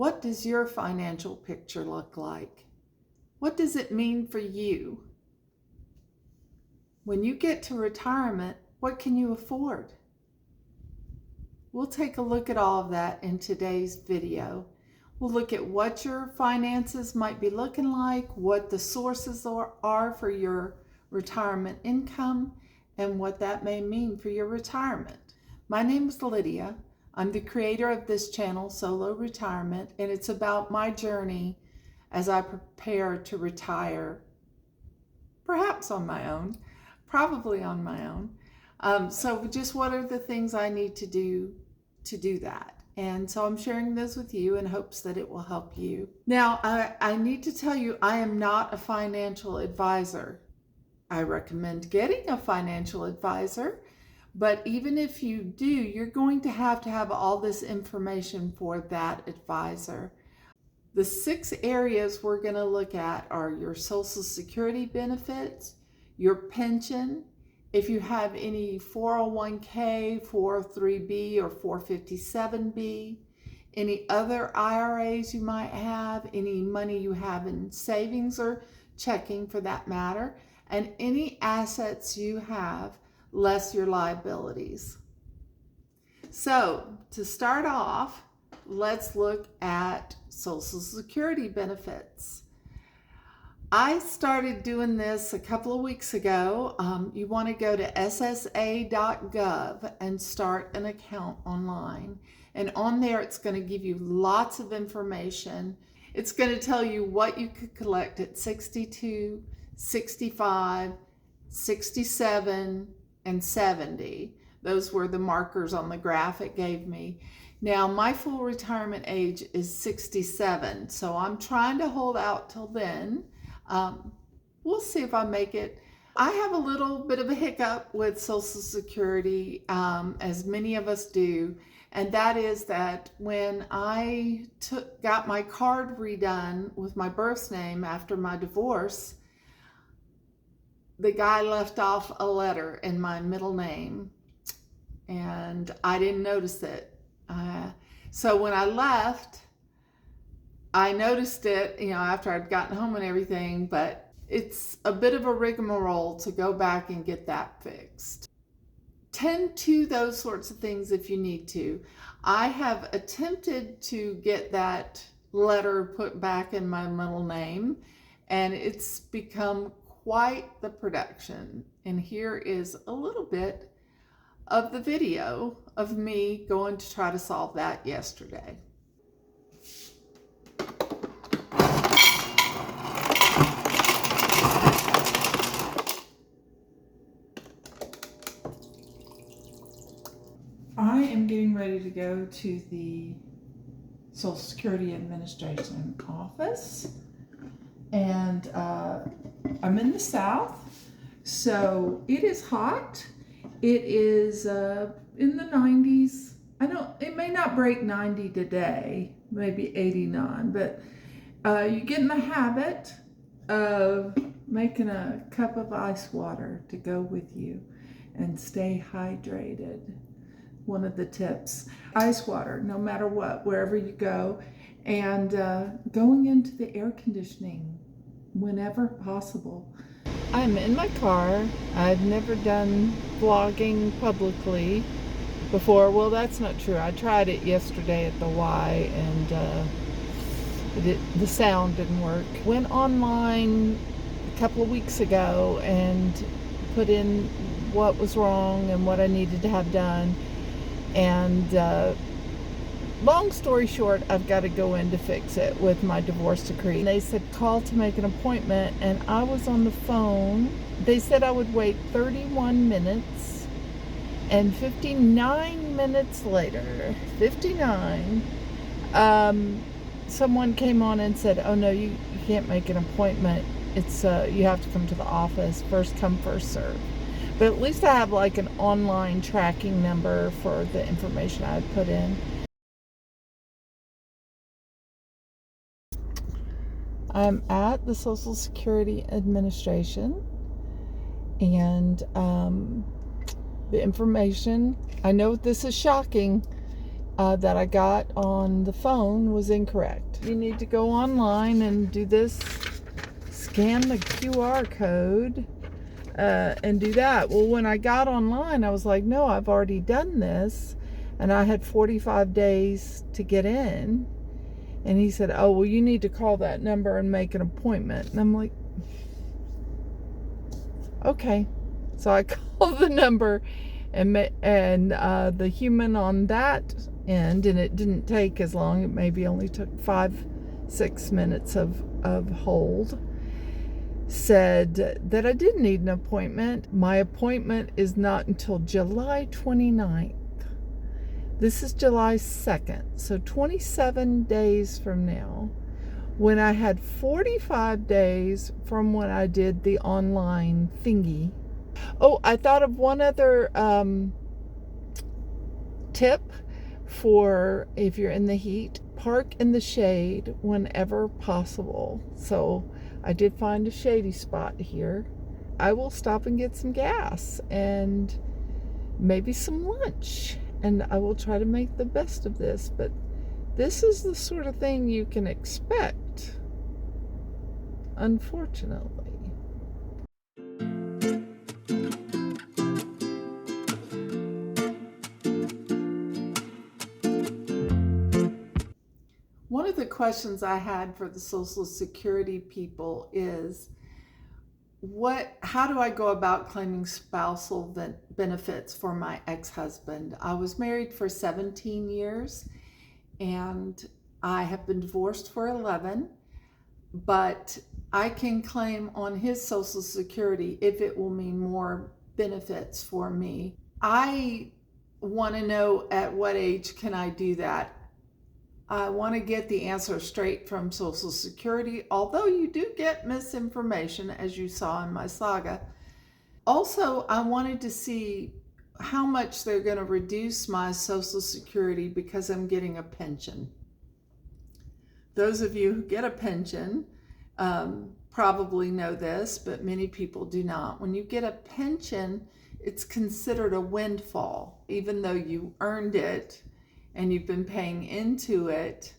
What does your financial picture look like? What does it mean for you? When you get to retirement, what can you afford? We'll take a look at all of that in today's video. We'll look at what your finances might be looking like, what the sources are for your retirement income, and what that may mean for your retirement. My name is Lydia. I'm the creator of this channel, Solo Retirement, and it's about my journey as I prepare to retire, perhaps on my own, probably on my own. So just what are the things I need to do that? And so I'm sharing those with you in hopes that it will help you. Now, I need to tell you, I am not a financial advisor. I recommend getting a financial advisor, but even if you do, you're going to have all this information for that advisor. The 6 areas we're going to look at are your Social Security benefits, your pension, if you have any 401k, 403b, or 457b, any other IRAs you might have, any money you have in savings or checking for that matter, and any assets you have less your liabilities. So to start off, let's look at Social Security benefits. I started doing this a couple of weeks ago. You want to go to ssa.gov and start an account online. And on there, it's going to give you lots of information. It's going to tell you what you could collect at 62, 65, 67, and 70. Those were the markers on the graph it gave me. Now, my full retirement age is 67, so I'm trying to hold out till then. We'll see if I make it. I have a little bit of a hiccup with Social Security, as many of us do, and that is that when I got my card redone with my birth name after my divorce, the guy left off a letter in my middle name, and I didn't notice it. So when I left, I noticed it, after I'd gotten home and everything, but it's a bit of a rigmarole to go back and get that fixed. Tend to those sorts of things if you need to. I have attempted to get that letter put back in my middle name, and it's become quite the production. And here is a little bit of the video of me going to try to solve that yesterday. I am getting ready to go to the Social Security Administration office, and I'm in the South, so it is hot. It is in the 90s. It may not break 90 today, maybe 89, but you get in the habit of making a cup of ice water to go with you and stay hydrated. One of the tips, ice water, no matter what, wherever you go, and going into the air conditioning whenever possible. I'm in my car. I've never done vlogging publicly before. Well, that's not true. I tried it yesterday at the Y, and the sound didn't work. Went online a couple of weeks ago and put in what was wrong and what I needed to have done. And long story short, I've got to go in to fix it with my divorce decree. They said call to make an appointment, and I was on the phone. They said I would wait 31 minutes, and 59 minutes later, 59, someone came on and said, oh no, you can't make an appointment. It's you have to come to the office, first come, first serve. But at least I have like an online tracking number for the information I had put in. I'm at the Social Security Administration, and the information, I know this is shocking, that I got on the phone was incorrect. You need to go online and do this, scan the QR code, and do that. Well, when I got online, I was like, no, I've already done this, and I had 45 days to get in. And he said, oh, well, you need to call that number and make an appointment. And I'm like, okay. So I called the number, and the human on that end, and it didn't take as long. It maybe only took 5-6 minutes of hold, said that I did need an appointment. My appointment is not until July 29th. This is July 2nd, so 27 days from now, when I had 45 days from when I did the online thingy. Oh, I thought of one other tip for if you're in the heat. Park in the shade whenever possible. So I did find a shady spot here. I will stop and get some gas and maybe some lunch, and I will try to make the best of this. But this is the sort of thing you can expect, unfortunately. One of the questions I had for the Social Security people is, how do I go about claiming spousal benefits for my ex-husband? I was married for 17 years and I have been divorced for 11, but I can claim on his Social Security if it will mean more benefits for me. I want to know at what age can I do that. I want to get the answer straight from Social Security, although you do get misinformation, as you saw in my saga. Also, I wanted to see how much they're going to reduce my Social Security because I'm getting a pension. Those of you who get a pension probably know this, but many people do not. When you get a pension, it's considered a windfall, even though you earned it and you've been paying into it,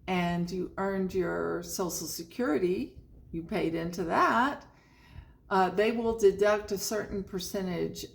and you earned your Social Security, you paid into that, they will deduct a certain percentage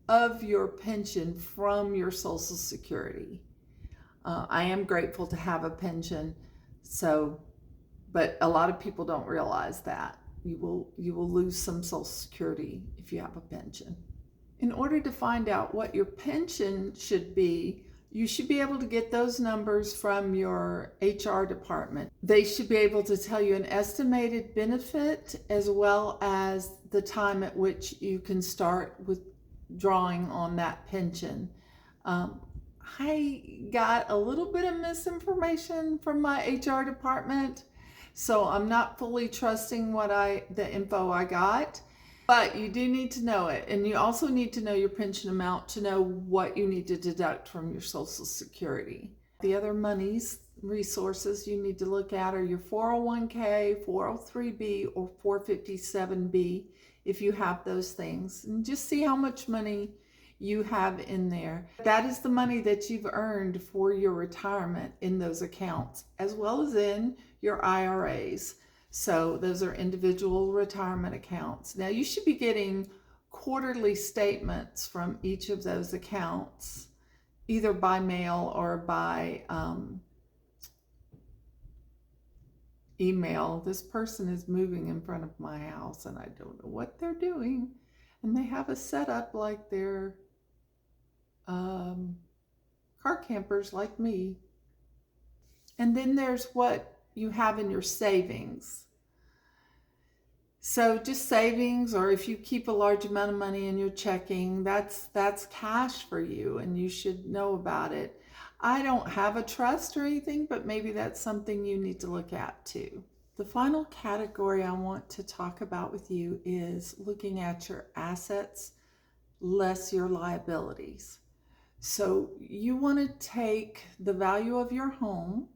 of your pension from your Social Security. I am grateful to have a pension, but a lot of people don't realize that. You will lose some Social Security if you have a pension. In order to find out what your pension should be, you should be able to get those numbers from your HR department. They should be able to tell you an estimated benefit as well as the time at which you can start withdrawing on that pension. I got a little bit of misinformation from my HR department, so I'm not fully trusting the info I got. But you do need to know it, and you also need to know your pension amount to know what you need to deduct from your Social Security. The other resources you need to look at are your 401k, 403b, or 457b if you have those things. And just see how much money you have in there. That is the money that you've earned for your retirement in those accounts, as well as in your IRAs. So those are individual retirement accounts. Now you should be getting quarterly statements from each of those accounts, either by mail or by email. This person is moving in front of my house and I don't know what they're doing. And they have a setup like they're car campers like me. And then there's what you have in your savings. So just savings, or if you keep a large amount of money in your checking, that's cash for you and you should know about it. I don't have a trust or anything, but maybe that's something you need to look at too. The final category I want to talk about with you is looking at your assets less your liabilities. So you want to take the value of your home,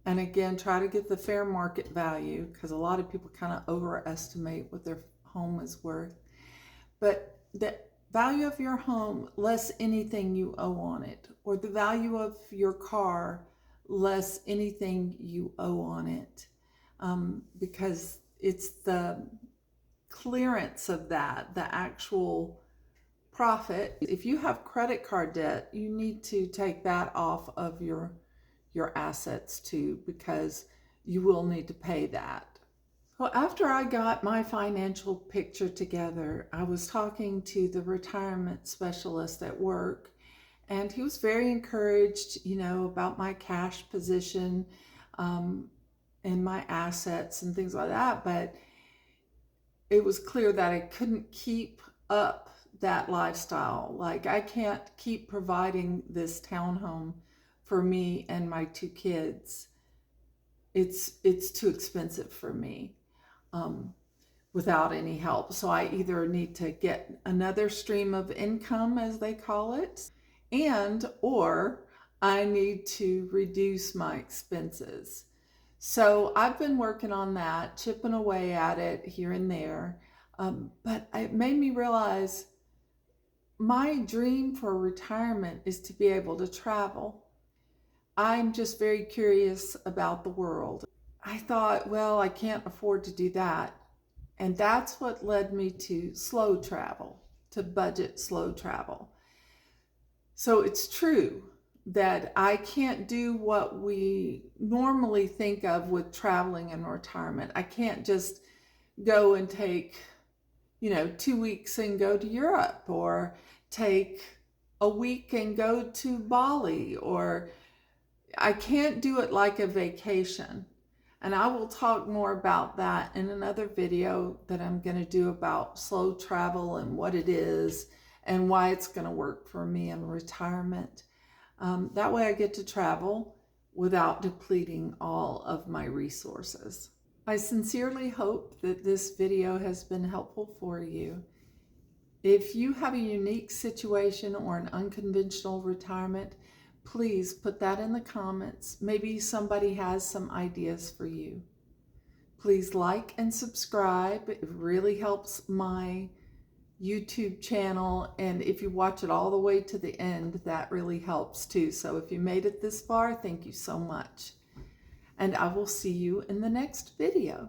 and again, try to get the fair market value, because a lot of people kind of overestimate what their home is worth. But value of your home less anything you owe on it, or the value of your car less anything you owe on it, because it's the clearance of that, the actual profit. If you have credit card debt, you need to take that off of your assets too, because you will need to pay that. Well, after I got my financial picture together, I was talking to the retirement specialist at work, and he was very encouraged, about my cash position, and my assets and things like that. But it was clear that I couldn't keep up that lifestyle. Like, I can't keep providing this townhome for me and my 2 kids. It's too expensive for me. Without any help. So I either need to get another stream of income, as they call it, or I need to reduce my expenses. So I've been working on that, chipping away at it here and there. But it made me realize my dream for retirement is to be able to travel. I'm just very curious about the world. I thought, well, I can't afford to do that. And that's what led me to slow travel, to budget slow travel. So it's true that I can't do what we normally think of with traveling and retirement. I can't just go and take, 2 weeks and go to Europe, or take a week and go to Bali, or I can't do it like a vacation. And I will talk more about that in another video that I'm going to do about slow travel and what it is and why it's going to work for me in retirement. That way I get to travel without depleting all of my resources. I sincerely hope that this video has been helpful for you. If you have a unique situation or an unconventional retirement, please put that in the comments. Maybe somebody has some ideas for you. Please like and subscribe. It really helps my YouTube channel. And if you watch it all the way to the end, that really helps too. So if you made it this far, thank you so much. And I will see you in the next video.